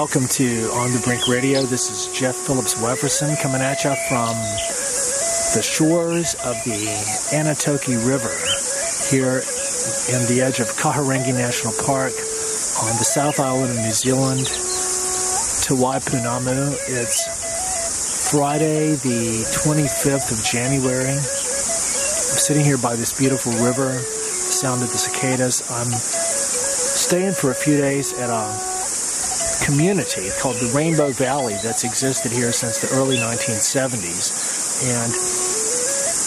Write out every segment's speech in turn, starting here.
Welcome to On the Brink Radio. This is Jeff Phillips Wefferson coming at you from the shores of the Aotearoa River here in the edge of Kahurangi National Park on the South Island of New Zealand to Waipunamu. It's Friday the 25th of January. I'm sitting here by this beautiful river, the sound of the cicadas. I'm staying for a few days at a community called the Rainbow Valley that's existed here since the early 1970s. And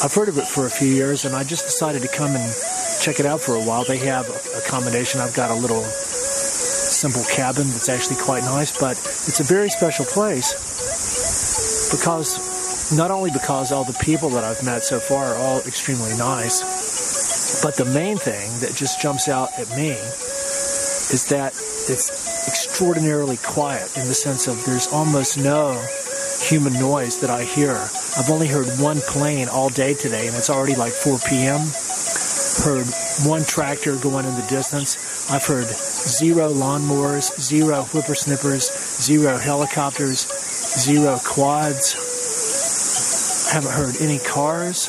I've heard of it for a few years, and I just decided to come and check it out for a while. They have accommodation. I've got a little simple cabin that's actually quite nice, but it's a very special place not only because all the people that I've met so far are all extremely nice, but the main thing that just jumps out at me is that it's extraordinarily quiet in the sense of there's almost no human noise that I hear. I've only heard one plane all day today, and it's already like 4 p.m. Heard one tractor going in the distance. I've heard 0 lawnmowers, 0 whippersnippers, 0 helicopters, 0 quads. I haven't heard any cars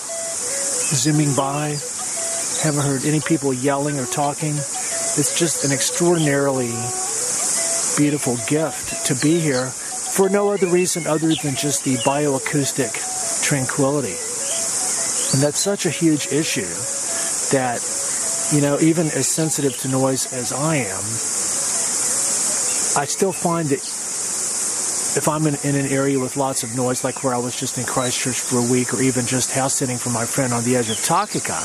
zooming by. Haven't heard any people yelling or talking. It's just an extraordinarily beautiful gift to be here for no other reason other than just the bioacoustic tranquility. And that's such a huge issue that, even as sensitive to noise as I am, I still find that if I'm in an area with lots of noise, like where I was just in Christchurch for a week, or even just house sitting for my friend on the edge of Takaka,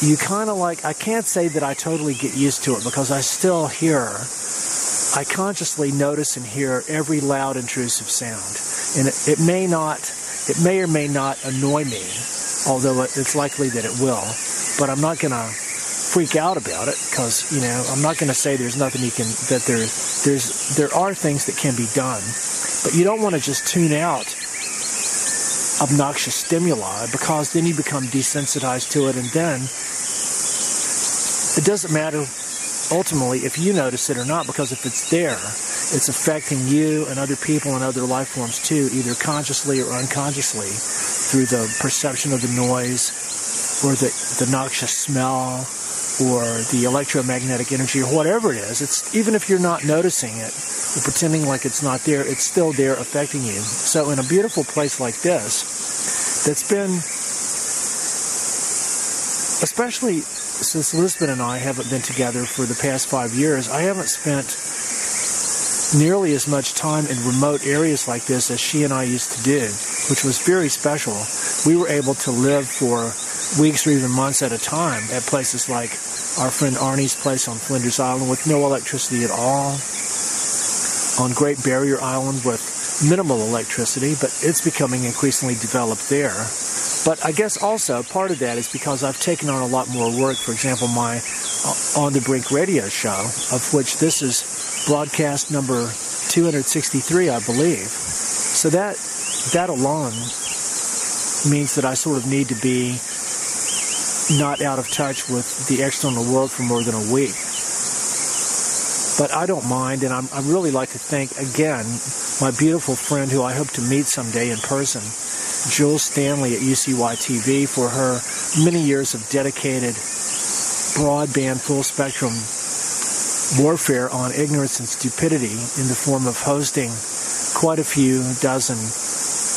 you kind of I can't say that I totally get used to it, because I still I consciously notice and hear every loud, intrusive sound. And it may or may not annoy me, although it's likely that it will. But I'm not going to freak out about it, because, I'm not going to say there's nothing there are things that can be done. But you don't want to just tune out obnoxious stimuli, because then you become desensitized to it, and then it doesn't matter ultimately if you notice it or not, because if it's there, it's affecting you and other people and other life forms too, either consciously or unconsciously, through the perception of the noise or the noxious smell or the electromagnetic energy or whatever it is. It's even if you're not noticing it or pretending like it's not there, it's still there affecting you. So in a beautiful place like this, that's been, especially since Elizabeth and I haven't been together for the past 5 years, I haven't spent nearly as much time in remote areas like this as she and I used to do, which was very special. We were able to live for weeks or even months at a time at places like our friend Arnie's place on Flinders Island with no electricity at all, on Great Barrier Island with minimal electricity, but it's becoming increasingly developed there. But I guess also part of that is because I've taken on a lot more work. For example, my On the Brink radio show, of which this is broadcast number 263, I believe. So that alone means that I sort of need to be not out of touch with the external world for more than a week. But I don't mind, and I really like to thank, again, my beautiful friend who I hope to meet someday in person, Jules Stanley at UCY-TV, for her many years of dedicated broadband full-spectrum warfare on ignorance and stupidity in the form of hosting quite a few dozen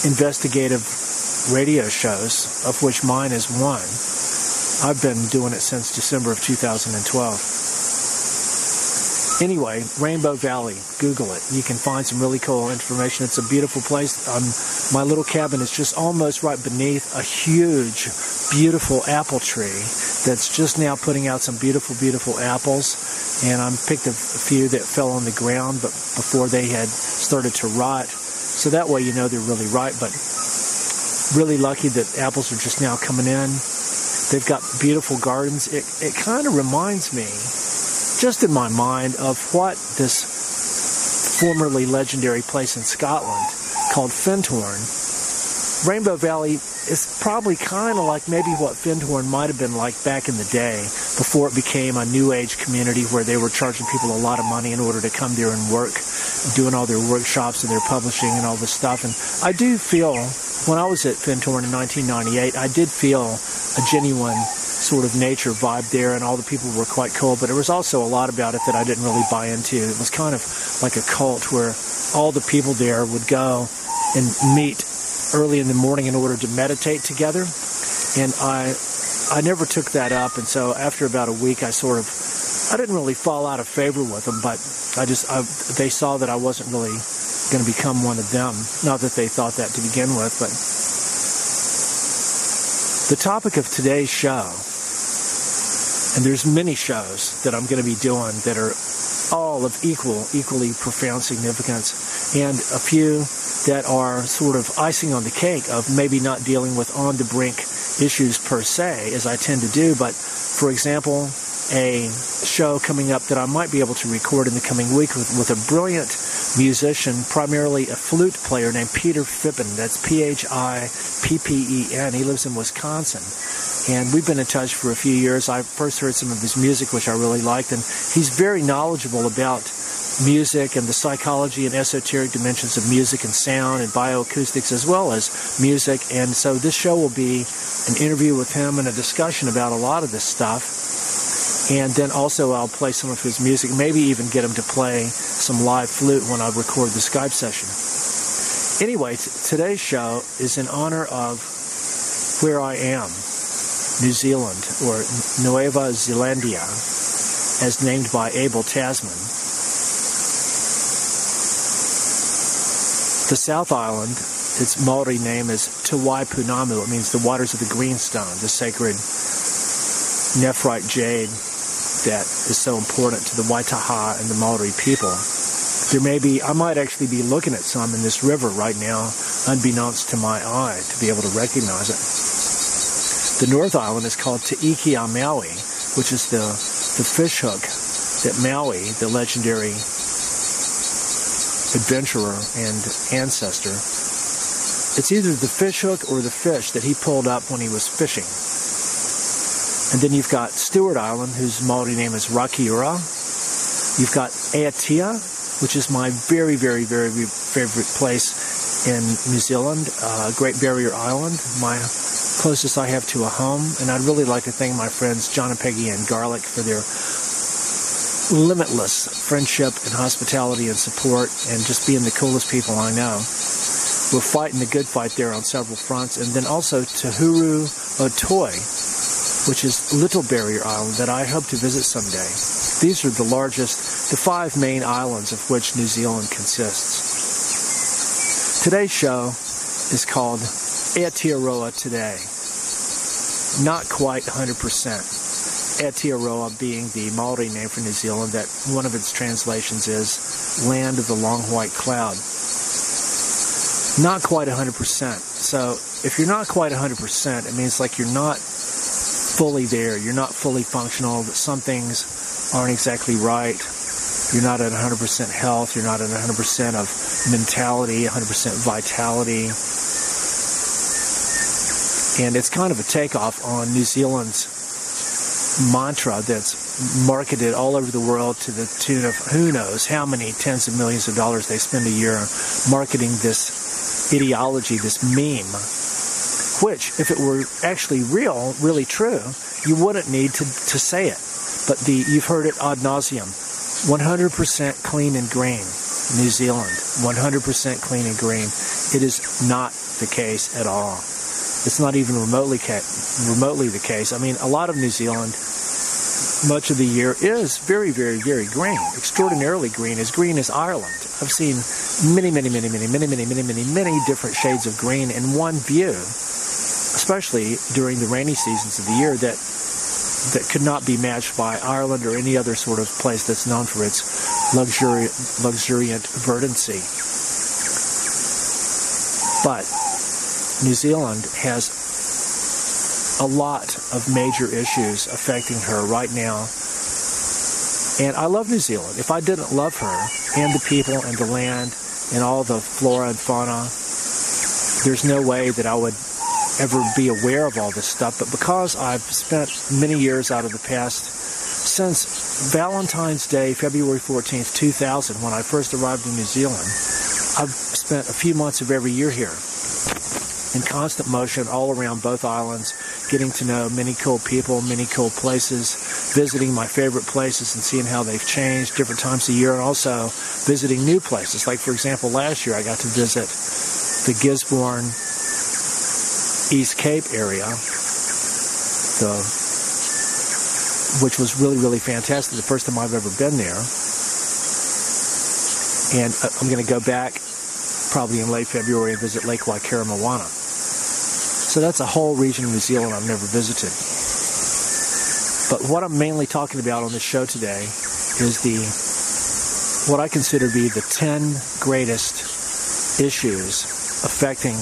investigative radio shows, of which mine is one. I've been doing it since December of 2012. Anyway, Rainbow Valley, Google it. You can find some really cool information. It's a beautiful place. My little cabin is just almost right beneath a huge, beautiful apple tree that's just now putting out some beautiful, beautiful apples. And I picked a few that fell on the ground but before they had started to rot. So that way they're really ripe. But really lucky that apples are just now coming in. They've got beautiful gardens. It kind of reminds me, just in my mind, of what this formerly legendary place in Scotland called Findhorn. Rainbow Valley is probably kind of like maybe what Findhorn might have been like back in the day, before it became a new age community where they were charging people a lot of money in order to come there and work doing all their workshops and their publishing and all this stuff. And I do feel, when I was at Fentorn in 1998, I did feel a genuine sort of nature vibe there, and all the people were quite cool, but there was also a lot about it that I didn't really buy into. It was kind of like a cult where all the people there would go and meet early in the morning in order to meditate together, and I never took that up. And so after about a week, I didn't really fall out of favor with them, but they saw that I wasn't really going to become one of them. Not that they thought that to begin with, but the topic of today's show, and there's many shows that I'm going to be doing that are all of equally profound significance, and a few that are sort of icing on the cake of maybe not dealing with on-the-brink issues per se, as I tend to do, but, for example, a show coming up that I might be able to record in the coming week with a brilliant musician, primarily a flute player named Peter Phippen. That's P-H-I-P-P-E-N. He lives in Wisconsin. And we've been in touch for a few years. I first heard some of his music, which I really liked, and he's very knowledgeable about music and the psychology and esoteric dimensions of music and sound and bioacoustics, as well as music. And so this show will be an interview with him and a discussion about a lot of this stuff. And then also I'll play some of his music, maybe even get him to play some live flute when I record the Skype session. Anyway, today's show is in honor of where I am, New Zealand, or Nueva Zealandia, as named by Abel Tasman. The South Island, its Maori name is Te Waipunamu. It means the waters of the greenstone, the sacred nephrite jade that is so important to the Waitaha and the Maori people. I might actually be looking at some in this river right now, unbeknownst to my eye, to be able to recognize it. The North Island is called Te Iki a Maui, which is the fish hook that Maui, the legendary adventurer and ancestor, it's either the fish hook or the fish that he pulled up when he was fishing. And then you've got Stewart Island, whose Maori name is Aotearoa. You've got Aotearoa, which is my very, very, very favorite place in New Zealand, Great Barrier Island, my closest I have to a home. And I'd really like to thank my friends John and Peggy and Garlic for their limitless friendship and hospitality and support, and just being the coolest people I know. We're fighting the good fight there on several fronts. And then also to Aotearoa, which is Little Barrier Island, that I hope to visit someday. These are the five main islands of which New Zealand consists. Today's show is called Aotearoa Today. Not quite 100%. Aotearoa being the Maori name for New Zealand, that one of its translations is Land of the Long White Cloud. Not quite 100%. So if you're not quite 100%, it means like you're not fully there, you're not fully functional, that some things aren't exactly right, you're not at 100% health, you're not at 100% of mentality, 100% vitality. And it's kind of a takeoff on New Zealand's mantra that's marketed all over the world to the tune of who knows how many tens of millions of dollars they spend a year marketing this ideology, this meme, which, if it were actually really true, you wouldn't need to say it. But you've heard it ad nauseum. 100% clean and green. New Zealand. 100% clean and green. It is not the case at all. It's not even remotely the case. I mean, a lot of New Zealand, much of the year, is very, very, very green. Extraordinarily green. As green as Ireland. I've seen many different shades of green in one view, especially during the rainy seasons of the year, that could not be matched by Ireland or any other sort of place that's known for its luxuriant verdancy. But New Zealand has a lot of major issues affecting her right now. And I love New Zealand. If I didn't love her and the people and the land and all the flora and fauna, there's no way that I would ever be aware of all this stuff. But because I've spent many years out of the past since Valentine's Day, February 14th, 2000, when I first arrived in New Zealand, I've spent a few months of every year here in constant motion all around both islands, getting to know many cool people, many cool places, visiting my favorite places and seeing how they've changed different times a year, and also visiting new places. Like, for example, last year I got to visit the Gisborne East Cape area, which was really, really fantastic. The first time I've ever been there. And I'm going to go back probably in late February and visit Lake Waikaremoana. So that's a whole region of New Zealand I've never visited. But what I'm mainly talking about on this show today is what I consider to be the 10 greatest issues affecting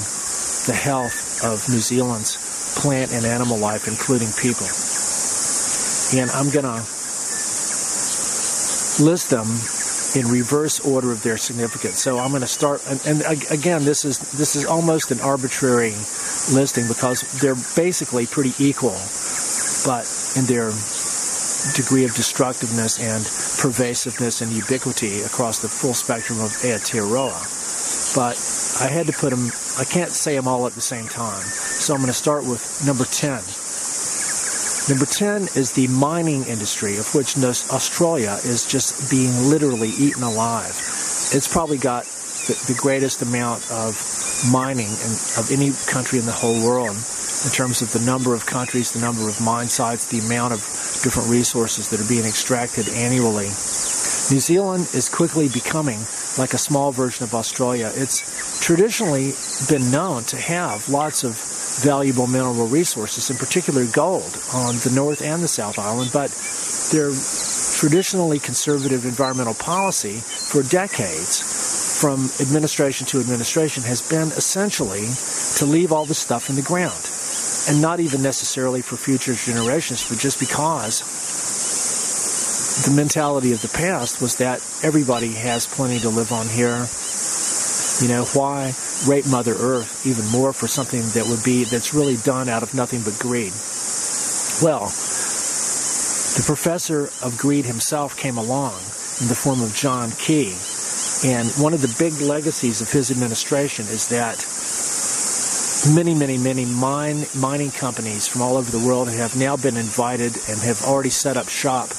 the health of New Zealand's plant and animal life, including people. And I'm going to list them in reverse order of their significance. So I'm going to start, and again, this is almost an arbitrary listing because they're basically pretty equal, but in their degree of destructiveness and pervasiveness and ubiquity across the full spectrum of Aotearoa. But I had to put them, I can't say them all at the same time. So I'm going to start with number 10. Number 10 is the mining industry, of which Australia is just being literally eaten alive. It's probably got the greatest amount of mining of any country in the whole world in terms of the number of countries, the number of mine sites, the amount of different resources that are being extracted annually. New Zealand is quickly becoming like a small version of Australia. It's traditionally been known to have lots of valuable mineral resources, in particular gold, on the North and the South Island, but their traditionally conservative environmental policy for decades, from administration to administration, has been essentially to leave all the stuff in the ground. And not even necessarily for future generations, but just because the mentality of the past was that everybody has plenty to live on here. You know, why rape Mother Earth even more for something that's really done out of nothing but greed? Well, the professor of greed himself came along in the form of John Key, and one of the big legacies of his administration is that many mining companies from all over the world have now been invited and have already set up shop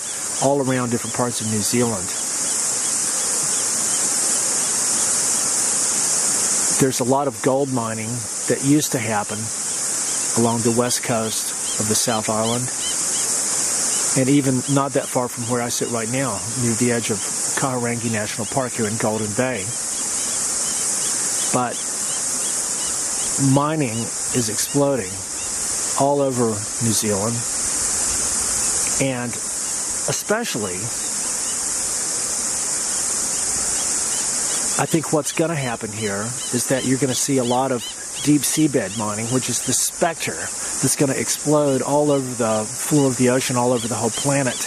all around different parts of New Zealand. There's a lot of gold mining that used to happen along the west coast of the South Island, and even not that far from where I sit right now, near the edge of Kahurangi National Park here in Golden Bay. But mining is exploding all over New Zealand, and especially, I think what's going to happen here is that you're going to see a lot of deep seabed mining, which is the specter that's going to explode all over the floor of the ocean, all over the whole planet,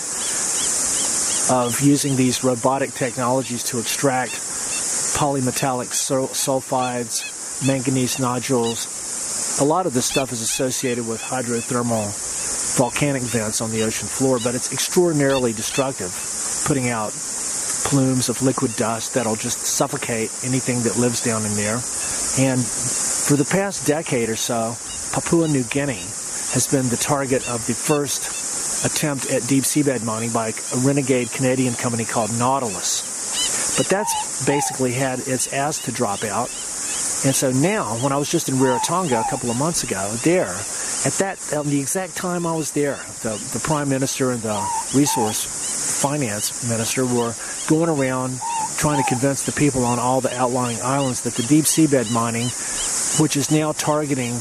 of using these robotic technologies to extract polymetallic sulfides, manganese nodules. A lot of this stuff is associated with hydrothermal volcanic vents on the ocean floor, but it's extraordinarily destructive, putting out plumes of liquid dust that'll just suffocate anything that lives down in there. And for the past decade or so, Papua New Guinea has been the target of the first attempt at deep seabed mining by a renegade Canadian company called Nautilus. But that's basically had its ass to drop out. And so now, when I was just in Rarotonga a couple of months ago, at the exact time I was there, the Prime Minister and the Resource Finance Minister were going around trying to convince the people on all the outlying islands that the deep seabed mining, which is now targeting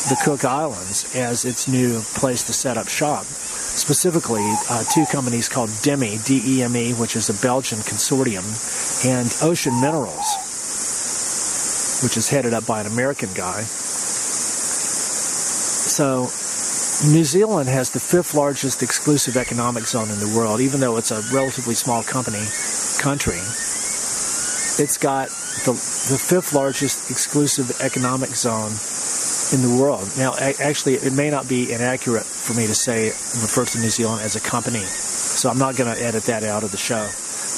the Cook Islands as its new place to set up shop, specifically two companies called DEME, D-E-M-E, which is a Belgian consortium, and Ocean Minerals, which is headed up by an American guy. So New Zealand has the 5th largest exclusive economic zone in the world. Even though it's a relatively small country. It's got the 5th largest exclusive economic zone in the world. Now, actually, it may not be inaccurate for me to refer to New Zealand as a company So I'm not going to edit that out of the show.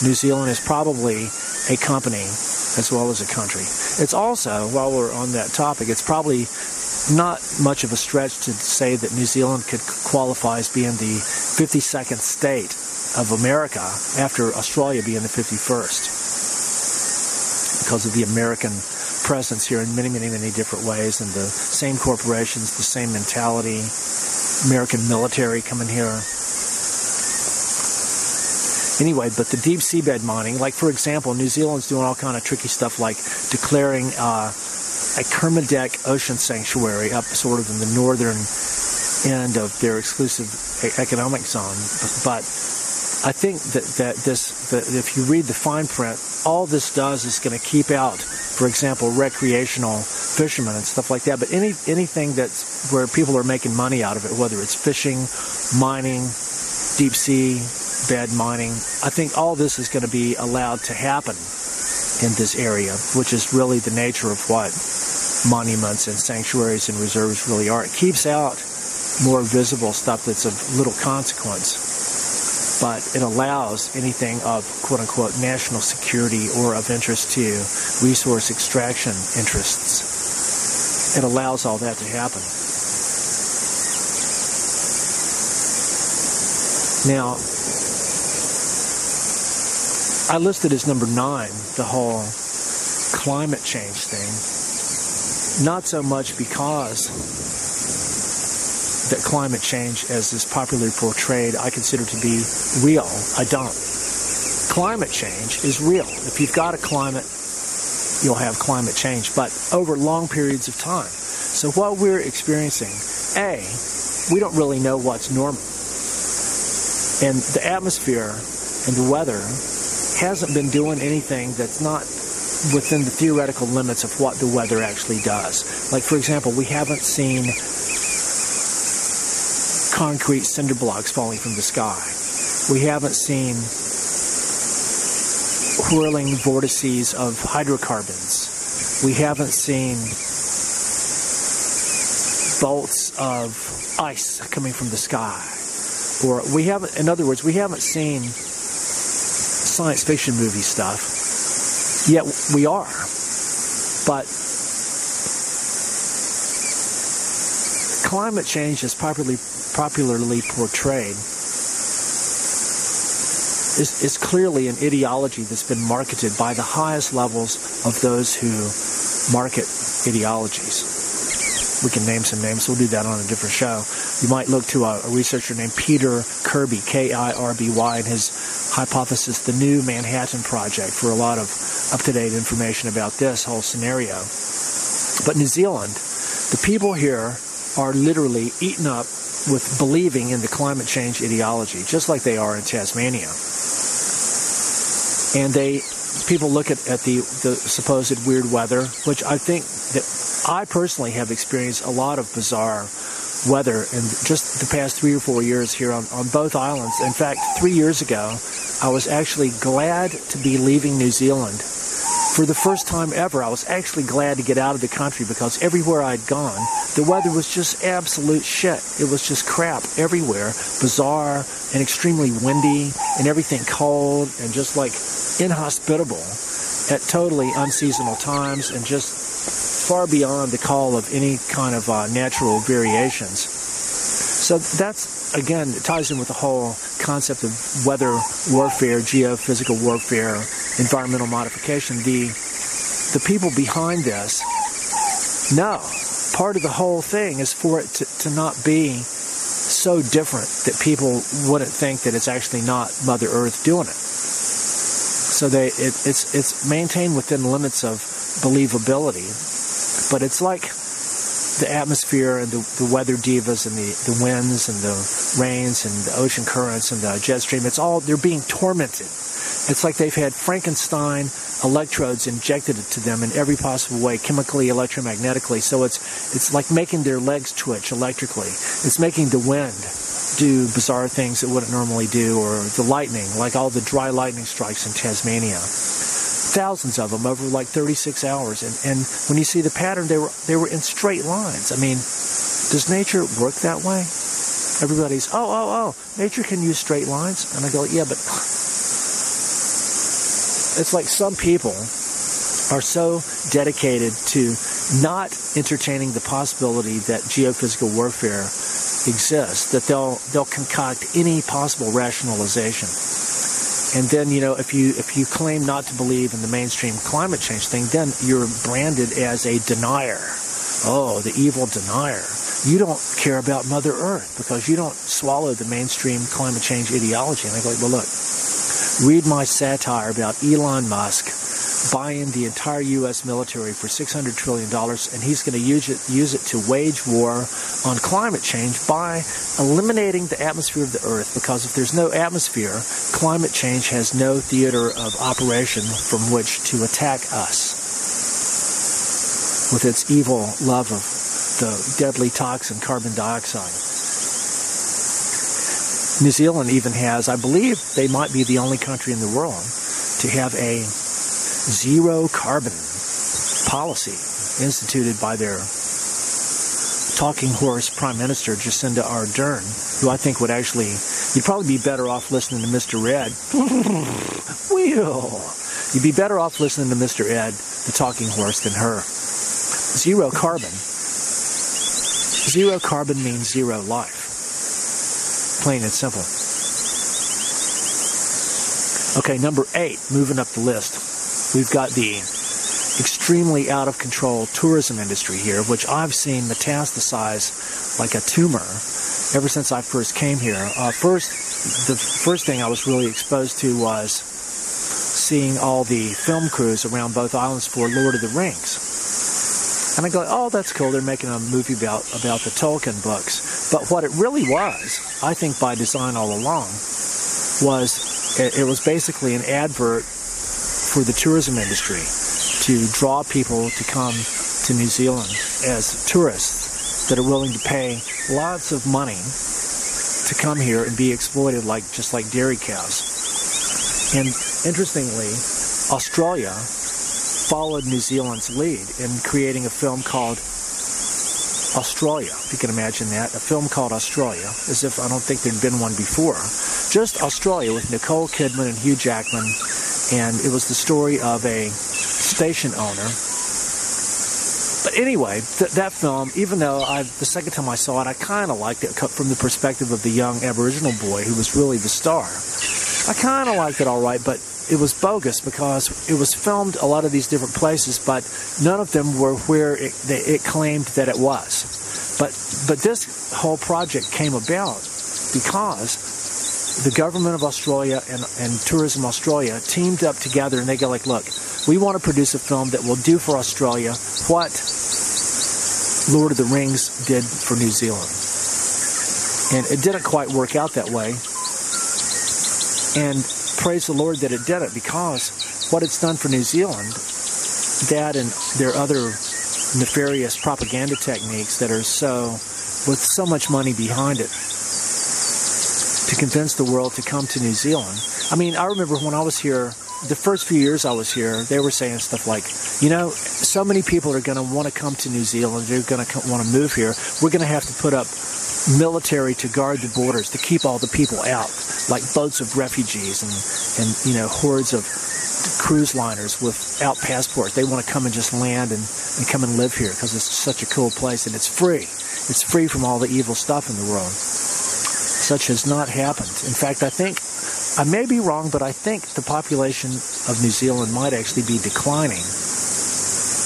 New Zealand is probably a company as well as a country. It's also, while we're on that topic, it's probably not much of a stretch to say that New Zealand could qualify as being the 52nd state of America after Australia being the 51st, because of the American presence here in many, many, many different ways, and the same corporations, the same mentality, American military coming here. Anyway, but the deep seabed mining, like for example, New Zealand's doing all kind of tricky stuff like declaring a Kermadec ocean sanctuary up sort of in the northern end of their exclusive economic zone. But I think that if you read the fine print, all this does is going to keep out, for example, recreational fishermen and stuff like that. But anything that's where people are making money out of it, whether it's fishing, mining, deep sea bed mining, I think all this is going to be allowed to happen in this area, which is really the nature of what monuments and sanctuaries and reserves really are. It keeps out more visible stuff that's of little consequence, but it allows anything of quote-unquote national security or of interest to resource extraction interests. It allows all that to happen. Now, I listed as number 9 the whole climate change thing, not so much because that climate change, as is popularly portrayed, I consider to be real. I don't. Climate change is real. If you've got a climate, you'll have climate change, but over long periods of time. So what we're experiencing, A, we don't really know what's normal. And the atmosphere and the weather hasn't been doing anything that's not within the theoretical limits of what the weather actually does. Like, for example, we haven't seen concrete cinder blocks falling from the sky. We haven't seen whirling vortices of hydrocarbons. We haven't seen bolts of ice coming from the sky. Or we haven't, in other words, we haven't seen science fiction movie stuff, yet we are. But climate change, as popularly portrayed, is clearly an ideology that's been marketed by the highest levels of those who market ideologies. We can name some names. We'll do that on a different show. You might look to a researcher named Peter Kirby, K-I-R-B-Y, and his hypothesis, the New Manhattan Project, for a lot of up-to-date information about this whole scenario. But New Zealand, the people here are literally eaten up with believing in the climate change ideology, just like they are in Tasmania. And people look at the supposed weird weather, which I think that I personally have experienced a lot of bizarre weather in just the past 3 or 4 years here on both islands. In fact, 3 years ago, I was actually glad to be leaving New Zealand. For the first time ever, I was actually glad to get out of the country, because everywhere I'd gone, the weather was just absolute shit. It was just crap everywhere, bizarre and extremely windy and everything cold and just like inhospitable at totally unseasonal times and just far beyond the call of any kind of natural variations. So that's, again, it ties in with the whole concept of weather warfare, geophysical warfare, environmental modification. The people behind this know part of the whole thing is for it to not be so different that people wouldn't think that it's actually not Mother Earth doing it. So it's maintained within limits of believability. But it's like the atmosphere and the weather divas and the winds and the rains and the ocean currents and the jet stream. They're being tormented. It's like they've had Frankenstein electrodes injected to them in every possible way, chemically, electromagnetically. So it's like making their legs twitch electrically. It's making the wind do bizarre things it wouldn't normally do, or the lightning, like all the dry lightning strikes in Tasmania. Thousands of them over like 36 hours. And when you see the pattern, they were in straight lines. I mean, does nature work that way? Everybody's, nature can use straight lines. And I go, yeah, but it's like some people are so dedicated to not entertaining the possibility that geophysical warfare exists that they'll concoct any possible rationalization. And then, if you claim not to believe in the mainstream climate change thing, then you're branded as a denier. Oh, the evil denier. You don't care about Mother Earth because you don't swallow the mainstream climate change ideology. And I go, well, look, read my satire about Elon Musk buying the entire U.S. military for $600 trillion, and he's going to use it to wage war on climate change by eliminating the atmosphere of the Earth, because if there's no atmosphere, climate change has no theater of operation from which to attack us with its evil love of the deadly toxin carbon dioxide. New Zealand even has, I believe they might be the only country in the world to have a zero carbon policy instituted by their talking horse Prime Minister Jacinda Ardern, who I think you'd probably be better off listening to Mr. Ed. You'd be better off listening to Mr. Ed, the talking horse, than her. Zero carbon. Zero carbon means zero life. Plain and simple. Okay, number 8, moving up the list. We've got the extremely out of control tourism industry here, which I've seen metastasize like a tumor ever since I first came here. The first thing I was really exposed to was seeing all the film crews around both islands for Lord of the Rings. And I go, oh, that's cool. They're making a movie about the Tolkien books. But what it really was, I think by design all along, it was basically an advert for the tourism industry to draw people to come to New Zealand as tourists that are willing to pay lots of money to come here and be exploited just like dairy cows. And interestingly, Australia followed New Zealand's lead in creating a film called Australia, if you can imagine that, a film called Australia, as if I don't think there'd been one before. Just Australia with Nicole Kidman and Hugh Jackman, and it was the story of a station owner. But anyway, that film, even though the second time I saw it, I kind of liked it from the perspective of the young Aboriginal boy who was really the star. I kind of liked it all right, but it was bogus because it was filmed a lot of these different places, but none of them were where it claimed that it was. But this whole project came about because the government of Australia and Tourism Australia teamed up together, and they go like, look, we want to produce a film that will do for Australia what Lord of the Rings did for New Zealand. And it didn't quite work out that way. And praise the Lord that it did it, because what it's done for New Zealand, that and their other nefarious propaganda techniques that are with so much money behind it to convince the world to come to New Zealand. I mean, I remember when I was here, the first few years I was here, they were saying stuff like, so many people are going to want to come to New Zealand, they're going to want to move here, we're going to have to put up military to guard the borders, to keep all the people out, like boats of refugees and hordes of cruise liners without passports. They want to come and just land and come and live here because it's such a cool place and it's free. It's free from all the evil stuff in the world. Such has not happened. In fact, I may be wrong, but I think the population of New Zealand might actually be declining,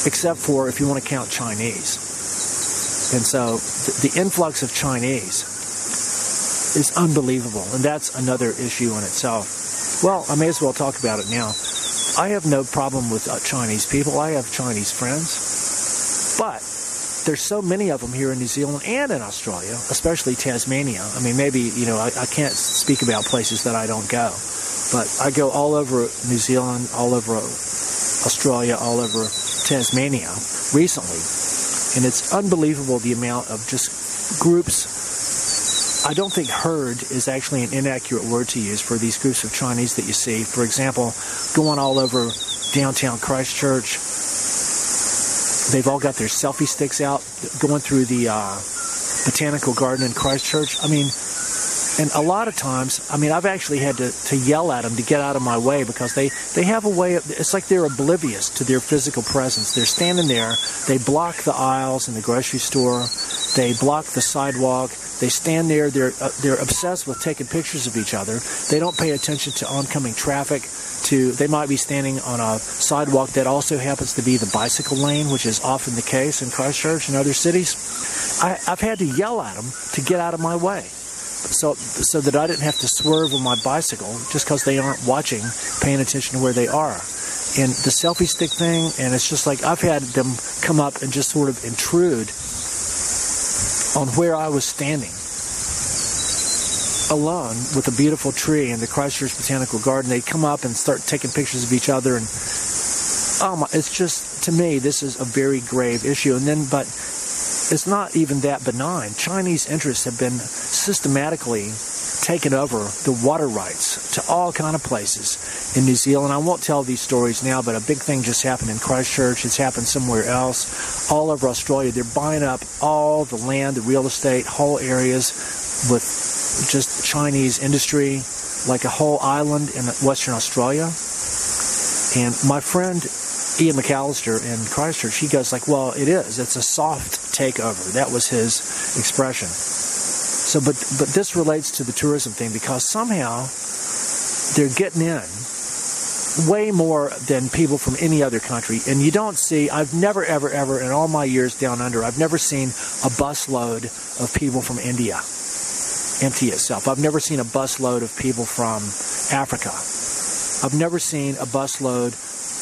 except for if you want to count Chinese. And so the influx of Chinese is unbelievable, and that's another issue in itself. Well, I may as well talk about it now. I have no problem with Chinese people. I have Chinese friends. But there's so many of them here in New Zealand and in Australia, especially Tasmania. I mean, maybe, I can't speak about places that I don't go. But I go all over New Zealand, all over Australia, all over Tasmania recently. And it's unbelievable the amount of just groups. I don't think herd is actually an inaccurate word to use for these groups of Chinese that you see. For example, going all over downtown Christchurch. They've all got their selfie sticks out, going through the Botanical Garden in Christchurch. I mean, and a lot of times, I mean, I've actually had to yell at them to get out of my way because they have a way of, it's like they're oblivious to their physical presence. They're standing there, they block the aisles in the grocery store, they block the sidewalk, they stand there, they're obsessed with taking pictures of each other. They don't pay attention to oncoming traffic. They might be standing on a sidewalk that also happens to be the bicycle lane, which is often the case in Christchurch and other cities. I've had to yell at them to get out of my way, so that I didn't have to swerve on my bicycle just because they aren't watching, paying attention to where they are. And the selfie stick thing, and it's just like I've had them come up and just sort of intrude on where I was standing alone with a beautiful tree in the Christchurch Botanical Garden. They come up and start taking pictures of each other, and it's just, to me, this is a very grave issue. And then, but it's not even that benign. Chinese interests have been systematically taken over the water rights to all kind of places in New Zealand. I won't tell these stories now, but a big thing just happened in Christchurch. It's happened somewhere else. All over Australia, they're buying up all the land, the real estate, whole areas with just Chinese industry, like a whole island in Western Australia. And my friend Ian McAllister in Christchurch, he goes like, well, it's a soft takeover. That was his expression. So, but this relates to the tourism thing because somehow they're getting in way more than people from any other country. And you don't see, I've never, ever, ever, in all my years down under, I've never seen a busload of people from India empty itself. I've never seen a busload of people from Africa. I've never seen a busload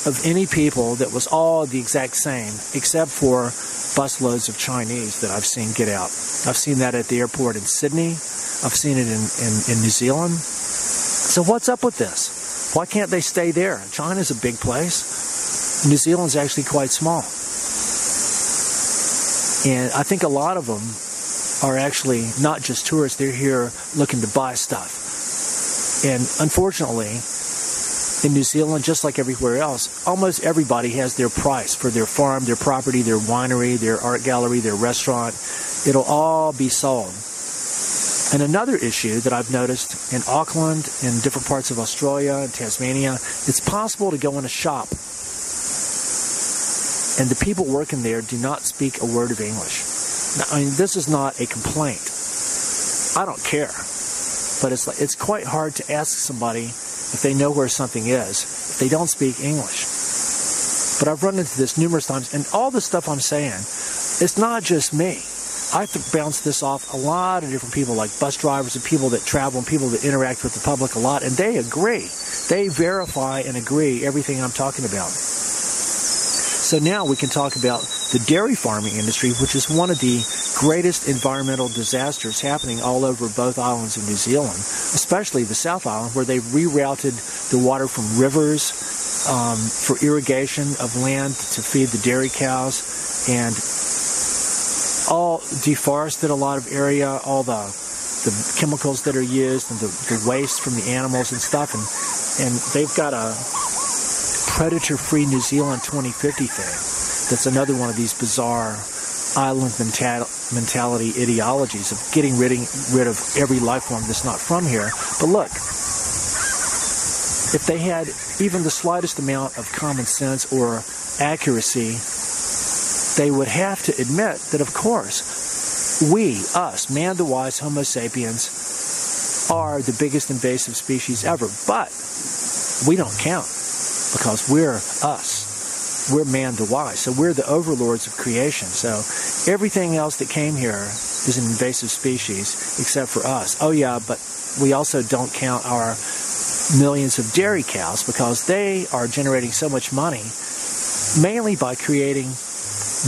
of any people that was all the exact same, except for busloads of Chinese that I've seen get out. I've seen that at the airport in Sydney. I've seen it in New Zealand. So what's up with this? Why can't they stay there? China's a big place. New Zealand's actually quite small. And I think a lot of them are actually not just tourists. They're here looking to buy stuff. And unfortunately, in New Zealand, just like everywhere else, almost everybody has their price for their farm, their property, their winery, their art gallery, their restaurant. It'll all be sold. And another issue that I've noticed in Auckland, in different parts of Australia and Tasmania, it's possible to go in a shop and the people working there do not speak a word of English. Now, I mean, this is not a complaint. I don't care. But it's quite hard to ask somebody if they know where something is if they don't speak English. But I've run into this numerous times, and all the stuff I'm saying, it's not just me. I bounce this off a lot of different people, like bus drivers and people that travel and people that interact with the public a lot, and they agree. They verify and agree everything I'm talking about. So now we can talk about the dairy farming industry, which is one of the greatest environmental disasters happening all over both islands of New Zealand, especially the South Island, where they've rerouted the water from rivers for irrigation of land to feed the dairy cows, and all deforested a lot of area, all the chemicals that are used and the waste from the animals and stuff, and they've got a Predator-Free New Zealand 2050 thing. That's another one of these bizarre island mentality ideologies of getting rid of every life form that's not from here. But look, if they had even the slightest amount of common sense or accuracy, they would have to admit that, of course, we, us, man the wise Homo sapiens, are the biggest invasive species ever. But we don't count because we're us. We're man the wise. So we're the overlords of creation. So everything else that came here is an invasive species except for us. Oh yeah, but we also don't count our millions of dairy cows because they are generating so much money, mainly by creating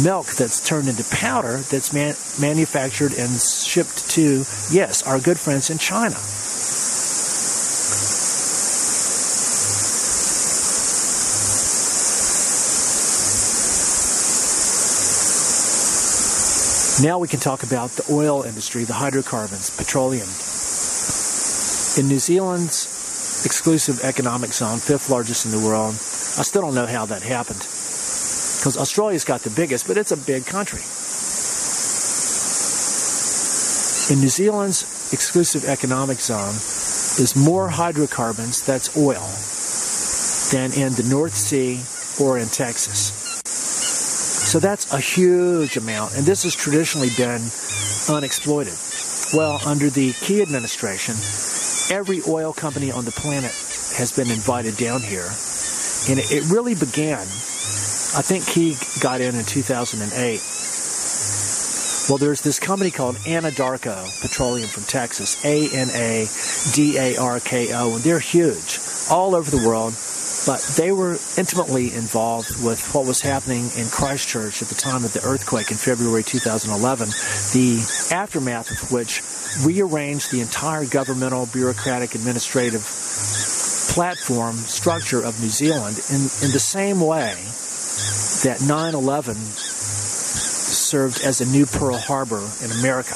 milk that's turned into powder that's manufactured and shipped to, yes, our good friends in China. Now we can talk about the oil industry, the hydrocarbons, petroleum. In New Zealand's exclusive economic zone, 5th largest in the world, I still don't know how that happened. Because Australia's got the biggest, but it's a big country. In New Zealand's exclusive economic zone is more hydrocarbons, that's oil, than in the North Sea or in Texas. So that's a huge amount, and this has traditionally been unexploited. Well, under the Key administration, every oil company on the planet has been invited down here, and it really began, I think Key got in 2008. Well, there's this company called Anadarko Petroleum from Texas, Anadarko, and they're huge all over the world, but they were intimately involved with what was happening in Christchurch at the time of the earthquake in February 2011, the aftermath of which rearranged the entire governmental, bureaucratic, administrative platform structure of New Zealand in the same way that 9/11 served as a new Pearl Harbor in America.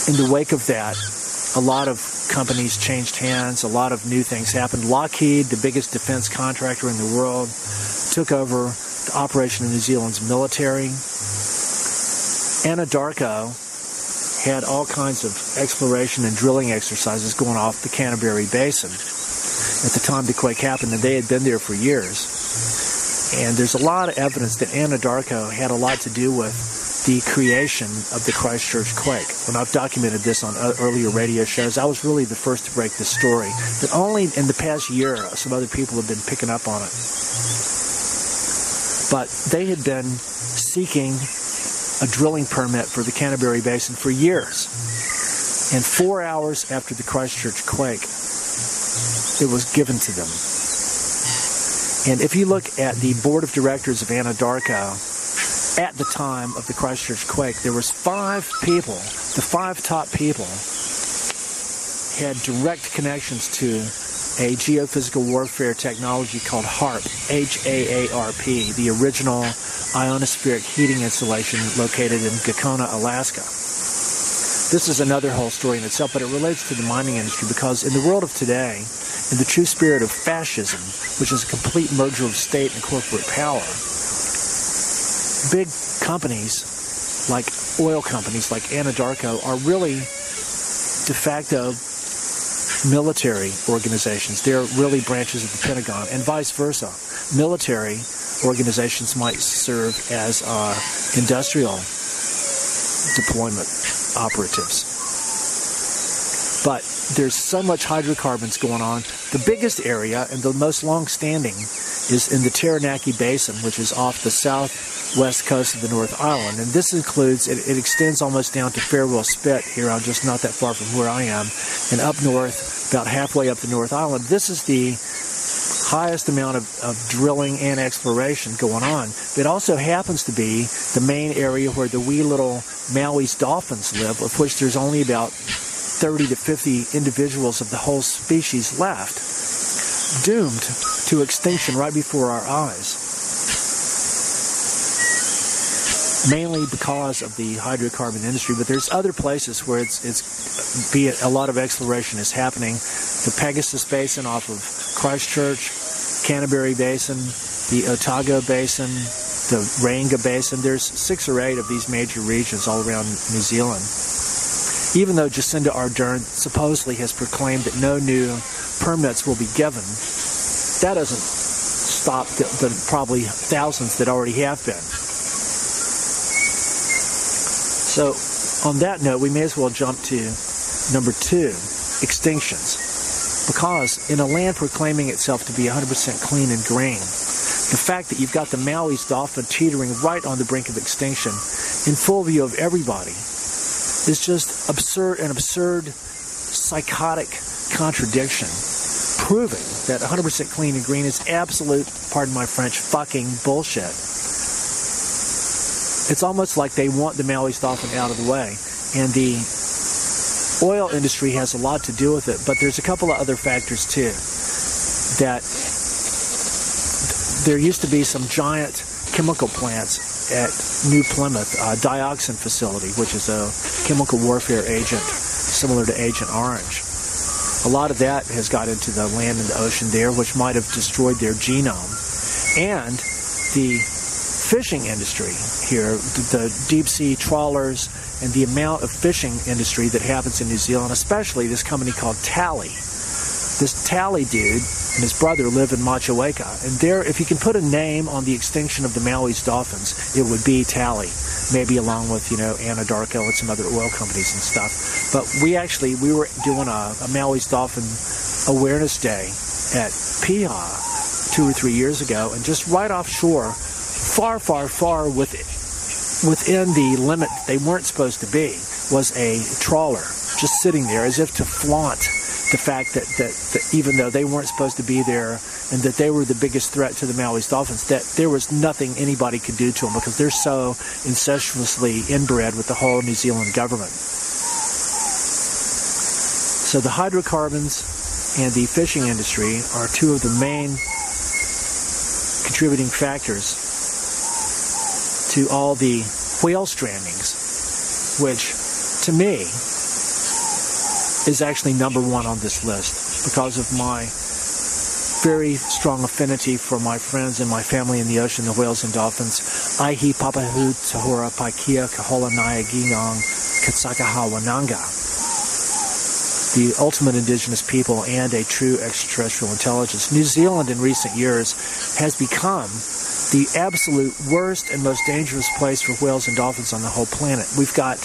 In the wake of that, a lot of companies changed hands, a lot of new things happened. Lockheed, the biggest defense contractor in the world, took over the operation of New Zealand's military. Anadarko had all kinds of exploration and drilling exercises going off the Canterbury Basin at the time the quake happened, and they had been there for years. And there's a lot of evidence that Anadarko had a lot to do with the creation of the Christchurch quake. When I've documented this on earlier radio shows, I was really the first to break this story. But only in the past year, some other people have been picking up on it. But they had been seeking a drilling permit for the Canterbury Basin for years. And 4 hours after the Christchurch quake, it was given to them. And if you look at the board of directors of Anadarko, at the time of the Christchurch quake, there was 5 people, the 5 top people, had direct connections to a geophysical warfare technology called HAARP, H-A-A-R-P, the original ionospheric heating installation located in Gakona, Alaska. This is another whole story in itself, but it relates to the mining industry because in the world of today, in the true spirit of fascism, which is a complete merger of state and corporate power, big companies like oil companies like Anadarko are really de facto military organizations. They're really branches of the Pentagon, and vice versa. Military organizations might serve as industrial deployment operatives. But there's so much hydrocarbons going on. The biggest area and the most long-standing is in the Taranaki Basin, which is off the southwest coast of the North Island. And this includes, it extends almost down to Farewell Spit here, I'm just not that far from where I am, and up north, about halfway up the North Island. This is the highest amount of drilling and exploration going on. It also happens to be the main area where the wee little Maui's dolphins live, of which there's only about 30 to 50 individuals of the whole species left, doomed to extinction right before our eyes, mainly because of the hydrocarbon industry. But there's other places where be it a lot of exploration is happening. The Pegasus Basin off of Christchurch, Canterbury Basin, the Otago Basin, the Rainga Basin. There's 6 or 8 of these major regions all around New Zealand. Even though Jacinda Ardern supposedly has proclaimed that no new permits will be given, that doesn't stop the probably thousands that already have been. So on that note, we may as well jump to number 2, extinctions. Because in a land proclaiming itself to be 100% clean and green, the fact that you've got the Maui's dolphin teetering right on the brink of extinction in full view of everybody is just absurd, an absurd, psychotic contradiction, proving that 100% clean and green is absolute, pardon my French, fucking bullshit. It's almost like they want the Maui's dolphin out of the way, and the oil industry has a lot to do with it, but there's a couple of other factors too. That there used to be some giant chemical plants at New Plymouth, dioxin facility, which is a chemical warfare agent similar to Agent Orange. A lot of that has got into the land and the ocean there, which might have destroyed their genome. And the fishing industry here, the deep sea trawlers and the amount of fishing industry that happens in New Zealand, especially this company called Tally. This Tally dude and his brother live in Motueka, and there, if you can put a name on the extinction of the Maui's dolphins, it would be Tally, maybe along with, Anadarko and some other oil companies and stuff. But we were doing a Maui's Dolphin Awareness Day at Piha 2 or 3 years ago, and just right offshore, far, far, far within the limit they weren't supposed to be, was a trawler just sitting there as if to flaunt the fact that even though they weren't supposed to be there and that they were the biggest threat to the Maui's dolphins, that there was nothing anybody could do to them because they're so incestuously inbred with the whole New Zealand government. So the hydrocarbons and the fishing industry are two of the main contributing factors to all the whale strandings, which to me is actually number one on this list because of my very strong affinity for my friends and my family in the ocean, the whales and dolphins. Aihi papahu tahora paikia kahola naya giyong katsakaha wananga. The ultimate indigenous people and a true extraterrestrial intelligence. New Zealand in recent years has become the absolute worst and most dangerous place for whales and dolphins on the whole planet. We've got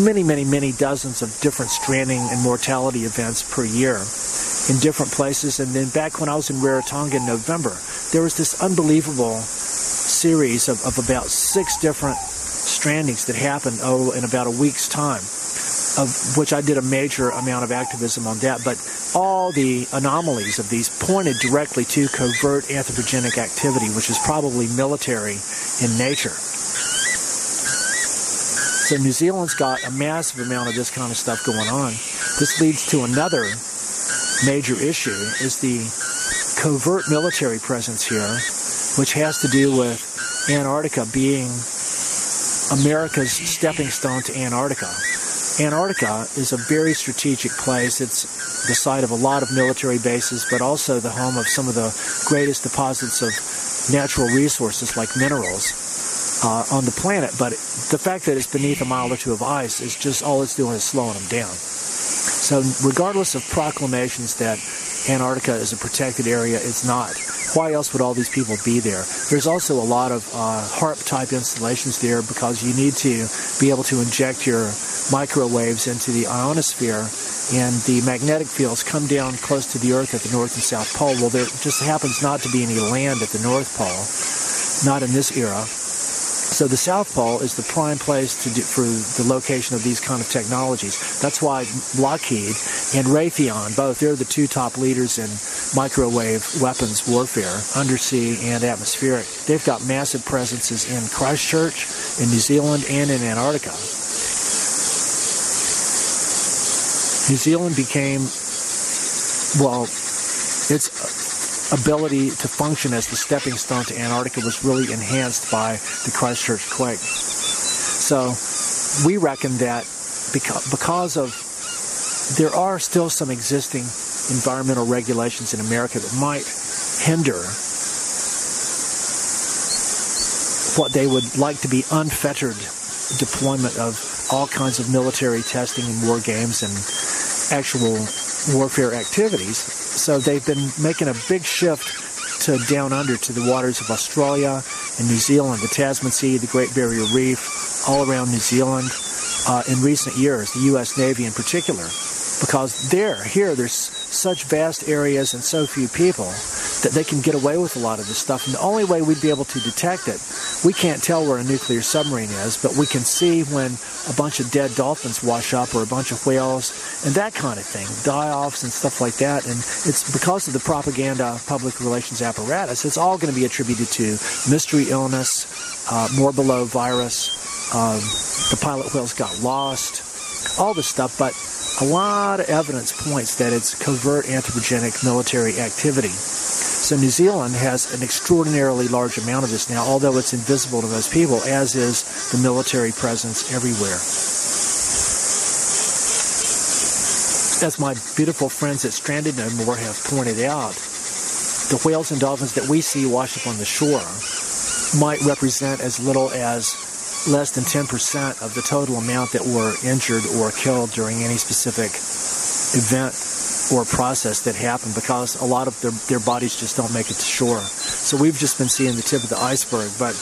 many, many, many dozens of different stranding and mortality events per year in different places. And then back when I was in Rarotonga in November, there was this unbelievable series of about 6 different strandings that happened in about a week's time, of which I did a major amount of activism on that. But all the anomalies of these pointed directly to covert anthropogenic activity, which is probably military in nature. So New Zealand's got a massive amount of this kind of stuff going on. This leads to another major issue, is the covert military presence here, which has to do with Antarctica being America's stepping stone to Antarctica. Antarctica is a very strategic place. It's the site of a lot of military bases, but also the home of some of the greatest deposits of natural resources like minerals on the planet. But the fact that it's beneath a mile or two of ice is just all it's doing is slowing them down. So regardless of proclamations that Antarctica is a protected area, it's not. Why else would all these people be there? There's also a lot of HARP-type installations there because you need to be able to inject your microwaves into the ionosphere, and the magnetic fields come down close to the Earth at the North and South Pole. Well, there just happens not to be any land at the North Pole, not in this era. So the South Pole is the prime place for the location of these kind of technologies. That's why Lockheed and Raytheon, both, they're the 2 top leaders in microwave weapons warfare, undersea and atmospheric. They've got massive presences in Christchurch, in New Zealand, and in Antarctica. New Zealand became, well, its ability to function as the stepping stone to Antarctica was really enhanced by the Christchurch quake. So we reckon that because of, there are still some existing environmental regulations in America that might hinder what they would like to be unfettered deployment of all kinds of military testing and war games and actual warfare activities. So they've been making a big shift to down under to the waters of Australia and New Zealand, the Tasman Sea, the Great Barrier Reef, all around New Zealand in recent years, the U.S. Navy in particular, because there's such vast areas and so few people that they can get away with a lot of this stuff. And the only way we'd be able to detect it, we can't tell where a nuclear submarine is, but we can see when a bunch of dead dolphins wash up or a bunch of whales and that kind of thing, die-offs and stuff like that. And it's because of the propaganda public relations apparatus, it's all going to be attributed to mystery illness, morbillo virus, the pilot whales got lost, all this stuff. But a lot of evidence points that it's covert anthropogenic military activity. So New Zealand has an extraordinarily large amount of this now, although it's invisible to most people, as is the military presence everywhere. As my beautiful friends at Stranded No More have pointed out, the whales and dolphins that we see washed up on the shore might represent as little as less than 10% of the total amount that were injured or killed during any specific event or process that happened, because a lot of their bodies just don't make it to shore. So we've just been seeing the tip of the iceberg. But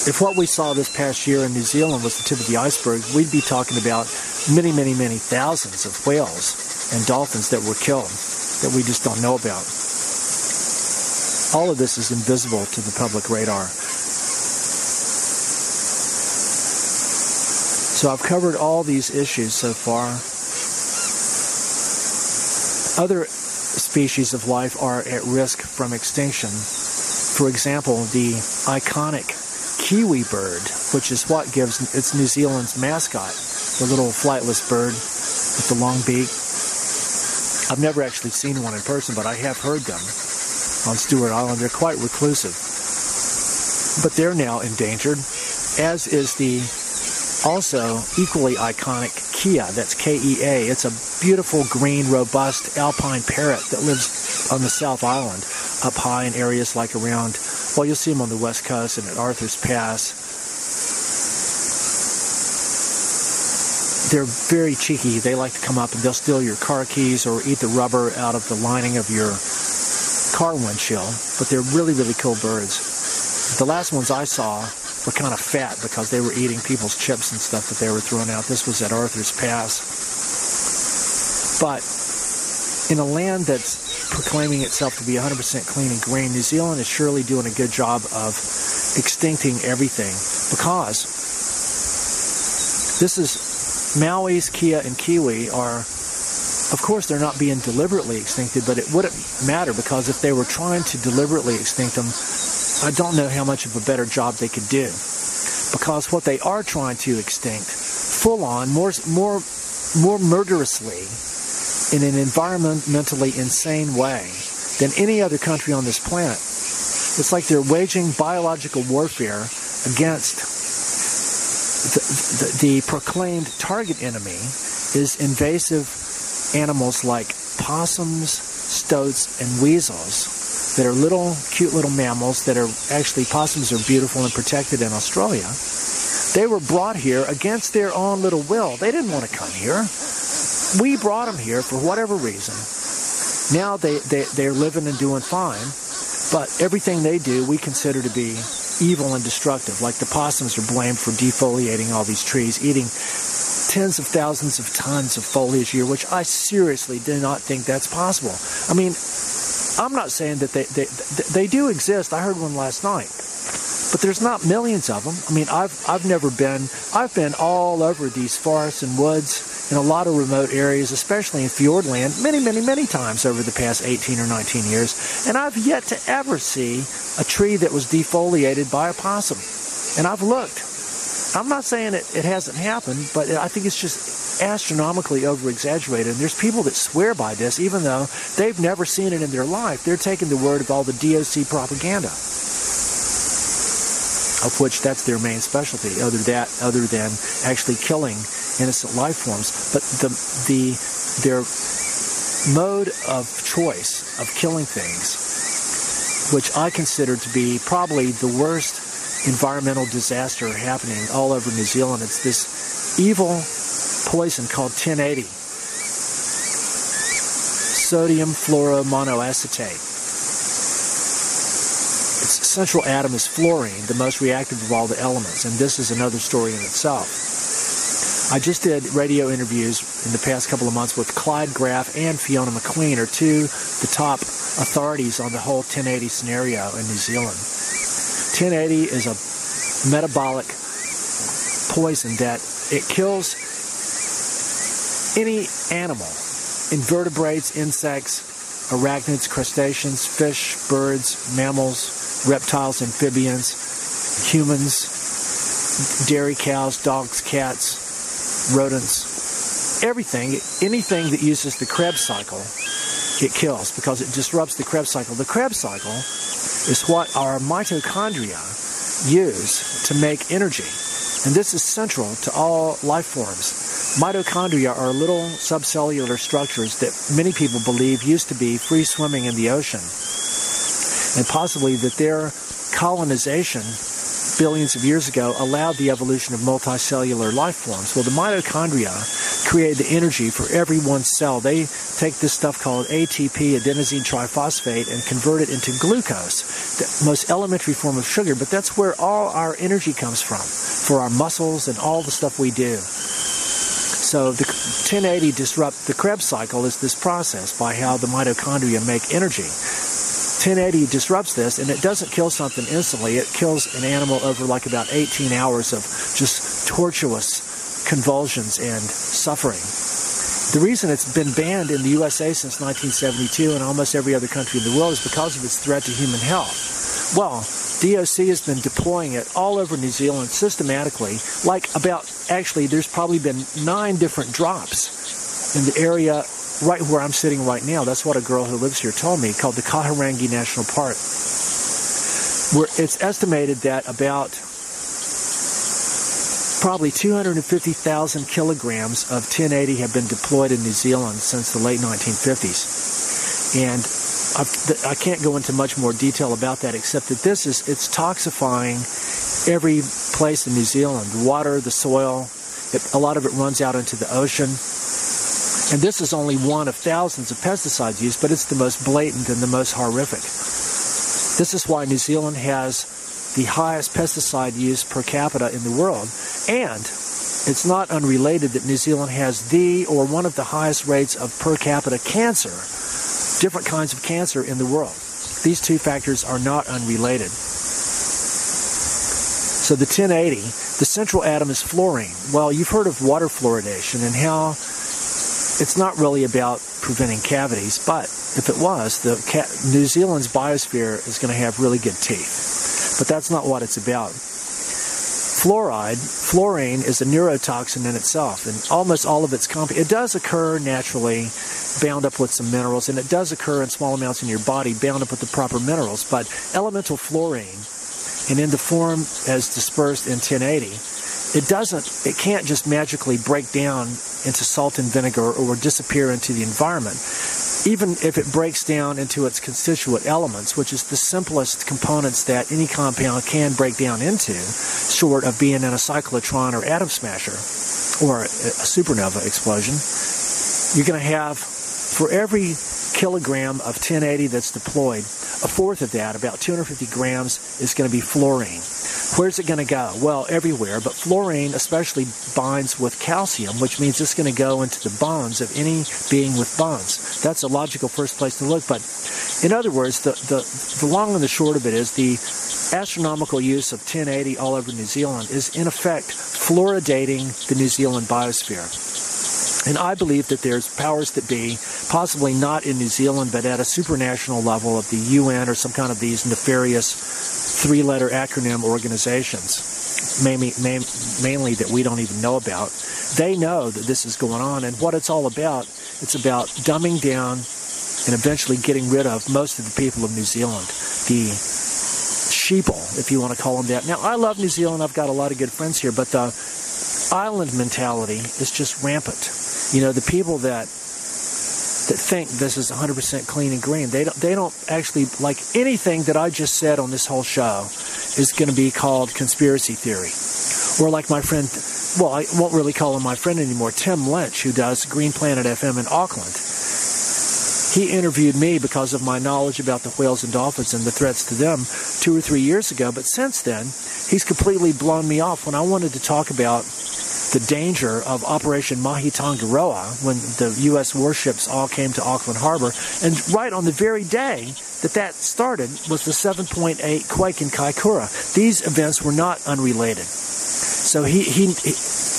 if what we saw this past year in New Zealand was the tip of the iceberg, we'd be talking about many, many, many thousands of whales and dolphins that were killed that we just don't know about. All of this is invisible to the public radar. So I've covered all these issues so far. Other species of life are at risk from extinction. For example, the iconic kiwi bird, which is what gives it's New Zealand's mascot, the little flightless bird with the long beak. I've never actually seen one in person, but I have heard them on Stewart Island. They're quite reclusive. But they're now endangered, as is the also equally iconic Kea, that's K-E-A. It's a beautiful, green, robust alpine parrot that lives on the South Island, up high in areas like around, well, you'll see them on the West Coast and at Arthur's Pass. They're very cheeky. They like to come up and they'll steal your car keys or eat the rubber out of the lining of your car windshield. But they're really, really cool birds. The last ones I saw were kind of fat because they were eating people's chips and stuff that they were throwing out. This was at Arthur's Pass. But in a land that's proclaiming itself to be 100% clean and green, New Zealand is surely doing a good job of extincting everything, because this is Maui's, Kea, and Kiwi are, of course, they're not being deliberately extincted, but it wouldn't matter, because if they were trying to deliberately extinct them, I don't know how much of a better job they could do, because what they are trying to extinct, full on, more murderously, in an environmentally insane way than any other country on this planet. It's like they're waging biological warfare against the proclaimed target enemy is invasive animals like possums, stoats, and weasels that are little, cute little mammals that are actually, possums are beautiful and protected in Australia. They were brought here against their own little will. They didn't want to come here. We brought them here for whatever reason. Now they're living and doing fine, but everything they do we consider to be evil and destructive. Like the possums are blamed for defoliating all these trees, eating tens of thousands of tons of foliage a year, which I seriously do not think that's possible. I mean, I'm not saying that they do exist. I heard one last night. But there's not millions of them. I mean, I've been all over these forests and woods in a lot of remote areas, especially in Fjordland, many, many, many times over the past 18 or 19 years. And I've yet to ever see a tree that was defoliated by a possum. And I've looked. I'm not saying it hasn't happened, but I think it's just astronomically over-exaggerated. And there's people that swear by this, even though they've never seen it in their life. They're taking the word of all the DOC propaganda, of which that's their main specialty, other than actually killing innocent life forms. But their mode of choice of killing things, which I consider to be probably the worst environmental disaster happening all over New Zealand. It's this evil poison called 1080, sodium fluoromonoacetate. Its central atom is fluorine, the most reactive of all the elements, and this is another story in itself. I just did radio interviews in the past couple of months with Clyde Graff and Fiona McQueen, are the top authorities on the whole 1080 scenario in New Zealand. 1080 is a metabolic poison that it kills any animal, invertebrates, insects, arachnids, crustaceans, fish, birds, mammals, reptiles, amphibians, humans, dairy cows, dogs, cats, rodents, everything, anything that uses the Krebs cycle, it kills because it disrupts the Krebs cycle. The Krebs cycle is what our mitochondria use to make energy, and this is central to all life forms. Mitochondria are little subcellular structures that many people believe used to be free swimming in the ocean, and possibly that their colonization billions of years ago allowed the evolution of multicellular life forms. Well, the mitochondria create the energy for every one cell. They take this stuff called ATP, adenosine triphosphate, and convert it into glucose, the most elementary form of sugar, but that's where all our energy comes from, for our muscles and all the stuff we do. So the 1080 disrupt the Krebs cycle is this process by how the mitochondria make energy. 1080 disrupts this, and it doesn't kill something instantly. It kills an animal over like about 18 hours of just tortuous convulsions and suffering. The reason it's been banned in the USA since 1972 and almost every other country in the world is because of its threat to human health. Well, DOC has been deploying it all over New Zealand systematically, actually there's probably been 9 different drops in the area right where I'm sitting right now. That's what a girl who lives here told me, called the Kahurangi National Park, where it's estimated that about probably 250,000 kilograms of 1080 have been deployed in New Zealand since the late 1950s. And I can't go into much more detail about that, except that it's toxifying every place in New Zealand. The water, the soil, a lot of it runs out into the ocean. And this is only one of thousands of pesticides used, but it's the most blatant and the most horrific. This is why New Zealand has the highest pesticide use per capita in the world. And it's not unrelated that New Zealand has one of the highest rates of per capita cancer, different kinds of cancer in the world. These two factors are not unrelated. So the 1080, the central atom is fluorine. Well, you've heard of water fluoridation and how it's not really about preventing cavities, but if it was, New Zealand's biosphere is going to have really good teeth. But that's not what it's about. Fluorine is a neurotoxin in itself, and almost all of its it does occur naturally, bound up with some minerals, and it does occur in small amounts in your body, bound up with the proper minerals. But elemental fluorine, and in the form as dispersed in 1080, it can't just magically break down into salt and vinegar or disappear into the environment. Even if it breaks down into its constituent elements, which is the simplest components that any compound can break down into, short of being in a cyclotron or atom smasher or a supernova explosion, you're going to have, for every kilogram of 1080 that's deployed, a fourth of that, about 250 grams, is going to be fluorine. Where's it going to go? Well, everywhere, but fluorine especially binds with calcium, which means it's going to go into the bones of any being with bones. That's a logical first place to look, but in other words, the long and the short of it is the astronomical use of 1080 all over New Zealand is in effect fluoridating the New Zealand biosphere. And I believe that there's powers that be, possibly not in New Zealand, but at a supranational level of the UN or some kind of these nefarious 3-letter acronym organizations, mainly that we don't even know about. They know that this is going on, and what it's all about, it's about dumbing down and eventually getting rid of most of the people of New Zealand, the sheeple, if you want to call them that. Now, I love New Zealand. I've got a lot of good friends here, but the island mentality is just rampant. You know, the people that think this is 100% clean and green, they don't actually, like anything that I just said on this whole show is going to be called conspiracy theory. Or like my friend, well, I won't really call him my friend anymore, Tim Lynch, who does Green Planet FM in Auckland. He interviewed me because of my knowledge about the whales and dolphins and the threats to them 2 or 3 years ago, but since then, he's completely blown me off when I wanted to talk about the danger of Operation Aotearoa when the U.S. warships all came to Auckland Harbor. And right on the very day that started was the 7.8 quake in Kaikoura. These events were not unrelated. So he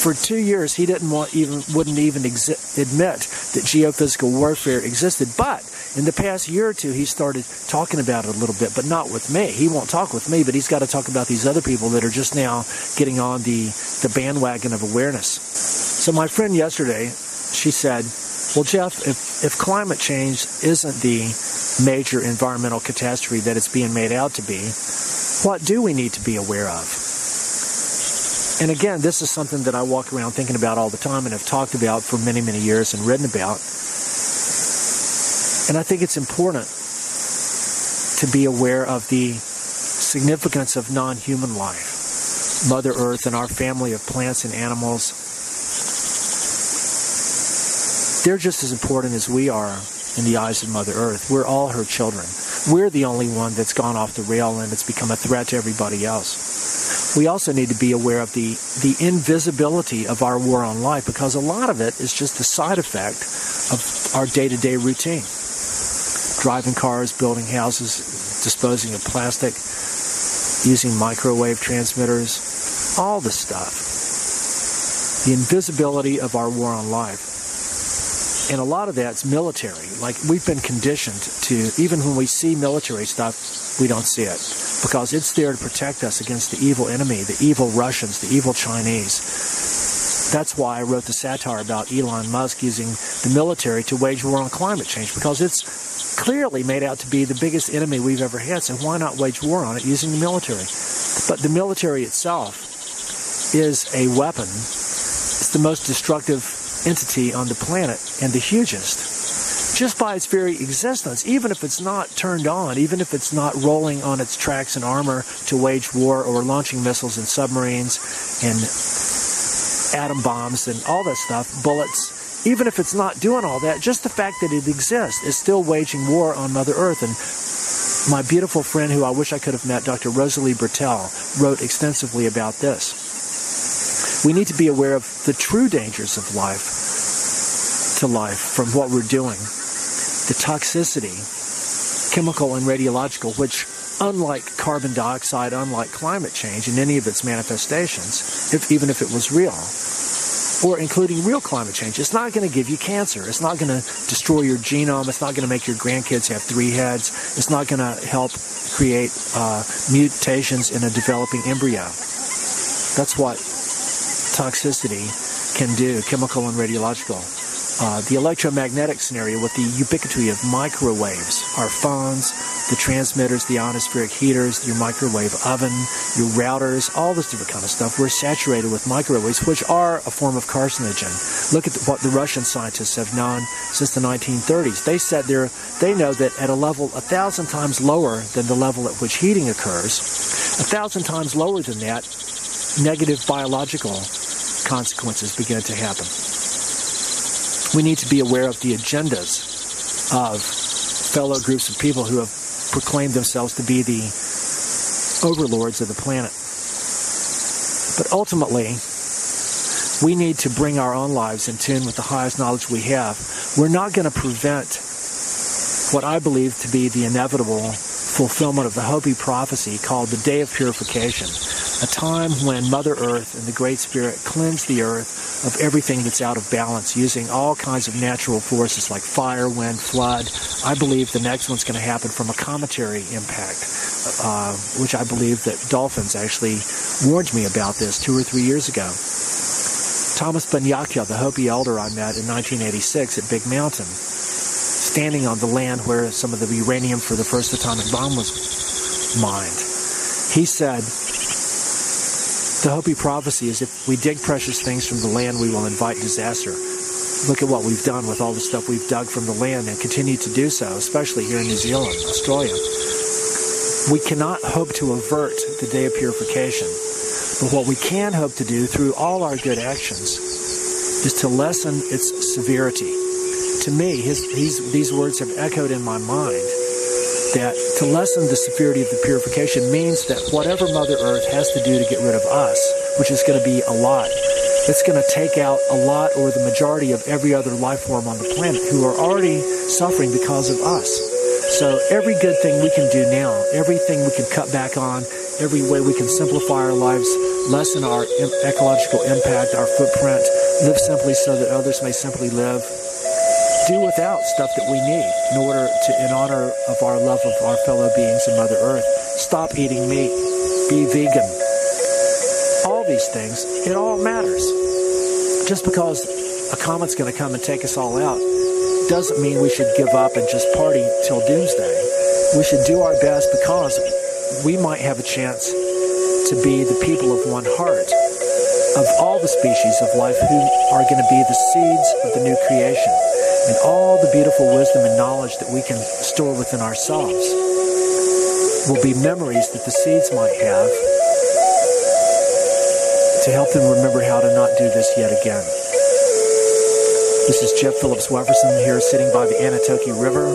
for 2 years, he wouldn't even admit that geophysical warfare existed. But in the past year or two, he started talking about it a little bit, but not with me. He won't talk with me, but he's got to talk about these other people that are just now getting on the bandwagon of awareness. So my friend yesterday, she said, well, Jeff, if climate change isn't the major environmental catastrophe that it's being made out to be, what do we need to be aware of? And again, this is something that I walk around thinking about all the time and have talked about for many, many years and written about. And I think it's important to be aware of the significance of non-human life. Mother Earth and our family of plants and animals, they're just as important as we are in the eyes of Mother Earth. We're all her children. We're the only one that's gone off the rail and it's become a threat to everybody else. We also need to be aware of the invisibility of our war on life, because a lot of it is just the side effect of our day-to-day routine. Driving cars, building houses, disposing of plastic, using microwave transmitters, all this stuff. The invisibility of our war on life. And a lot of that's military. Like, we've been conditioned to, even when we see military stuff, we don't see it. Because it's there to protect us against the evil enemy, the evil Russians, the evil Chinese. That's why I wrote the satire about Elon Musk using the military to wage war on climate change, because it's clearly made out to be the biggest enemy we've ever had, so why not wage war on it using the military? But the military itself is a weapon. It's the most destructive entity on the planet and the hugest. Just by its very existence, even if it's not turned on, even if it's not rolling on its tracks and armor to wage war or launching missiles and submarines and atom bombs and all that stuff, bullets, even if it's not doing all that, just the fact that it exists is still waging war on Mother Earth. And my beautiful friend, who I wish I could have met, Dr. Rosalie Bertel, wrote extensively about this. We need to be aware of the true dangers of life to life from what we're doing. The toxicity, chemical and radiological, which, unlike carbon dioxide, unlike climate change in any of its manifestations, even if it was real, or including real climate change, it's not going to give you cancer. It's not going to destroy your genome. It's not going to make your grandkids have 3 heads. It's not going to help create mutations in a developing embryo. That's what toxicity can do, chemical and radiological. The electromagnetic scenario with the ubiquity of microwaves, our phones, the transmitters, the ionospheric heaters, your microwave oven, your routers, all this different kind of stuff. We're saturated with microwaves, which are a form of carcinogen. Look at what the Russian scientists have known since the 1930s. They know that at a level 1,000 times lower than the level at which heating occurs, 1,000 times lower than that, negative biological consequences begin to happen. We need to be aware of the agendas of fellow groups of people who have proclaimed themselves to be the overlords of the planet. But ultimately, we need to bring our own lives in tune with the highest knowledge we have. We're not going to prevent what I believe to be the inevitable fulfillment of the Hopi prophecy called the Day of Purification, a time when Mother Earth and the Great Spirit cleanse the earth of everything that's out of balance, using all kinds of natural forces like fire, wind, flood. I believe the next one's going to happen from a cometary impact, which I believe that dolphins actually warned me about this 2 or 3 years ago. Thomas Banyakya, the Hopi elder I met in 1986 at Big Mountain, standing on the land where some of the uranium for the first atomic bomb was mined, he said, the Hopi prophecy is if we dig precious things from the land, we will invite disaster. Look at what we've done with all the stuff we've dug from the land and continue to do so, especially here in New Zealand, Australia. We cannot hope to avert the Day of Purification, but what we can hope to do through all our good actions is to lessen its severity. To me, these words have echoed in my mind, that to lessen the severity of the purification means that whatever Mother Earth has to do to get rid of us, which is going to be a lot, it's going to take out a lot or the majority of every other life form on the planet who are already suffering because of us. So every good thing we can do now, everything we can cut back on, every way we can simplify our lives, lessen our ecological impact, our footprint, live simply so that others may simply live, do without stuff that we need in honor of our love of our fellow beings and Mother Earth. Stop eating meat. Be vegan. All these things, it all matters. Just because a comet's going to come and take us all out doesn't mean we should give up and just party till doomsday. We should do our best because we might have a chance to be the people of one heart of all the species of life who are going to be the seeds of the new creation. And all the beautiful wisdom and knowledge that we can store within ourselves will be memories that the seeds might have to help them remember how to not do this yet again. This is Jeff Phillips Wefferson here sitting by the Aotearoa River.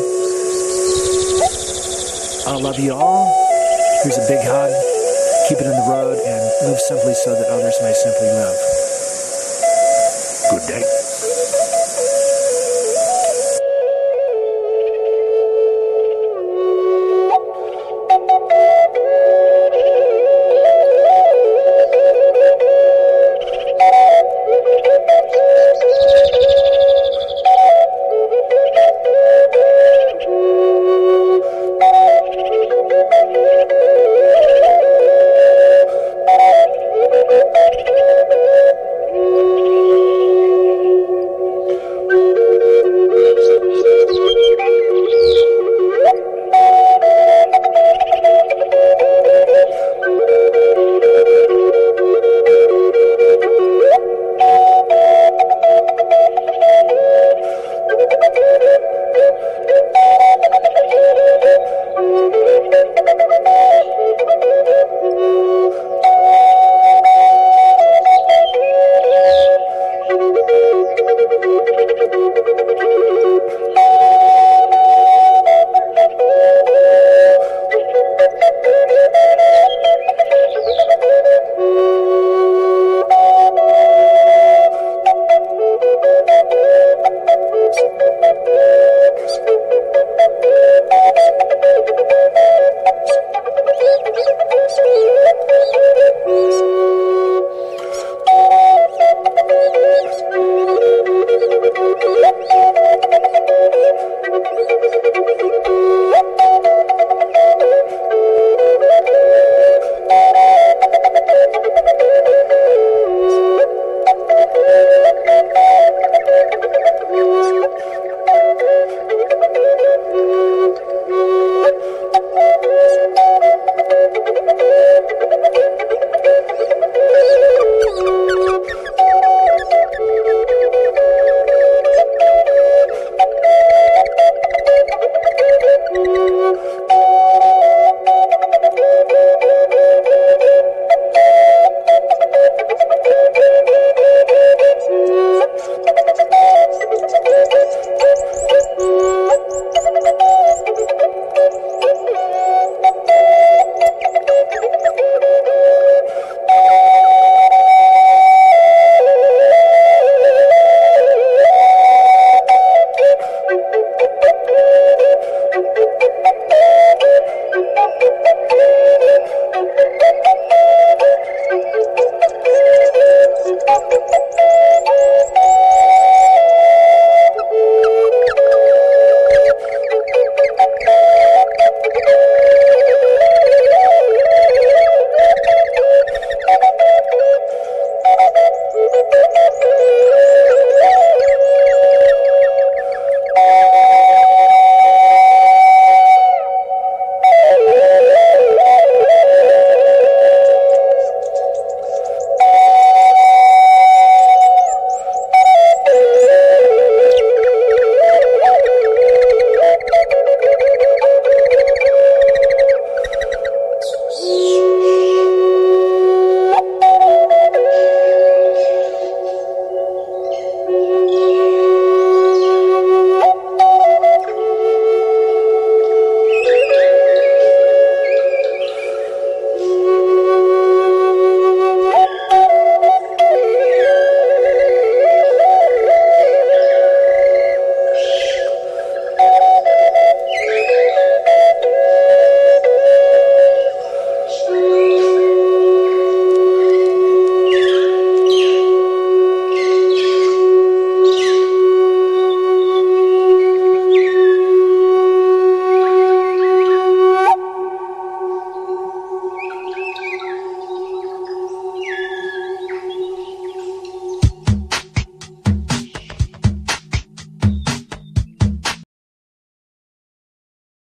I love you all. Here's a big hug. Keep it in the road and live simply so that others may simply live. Good day.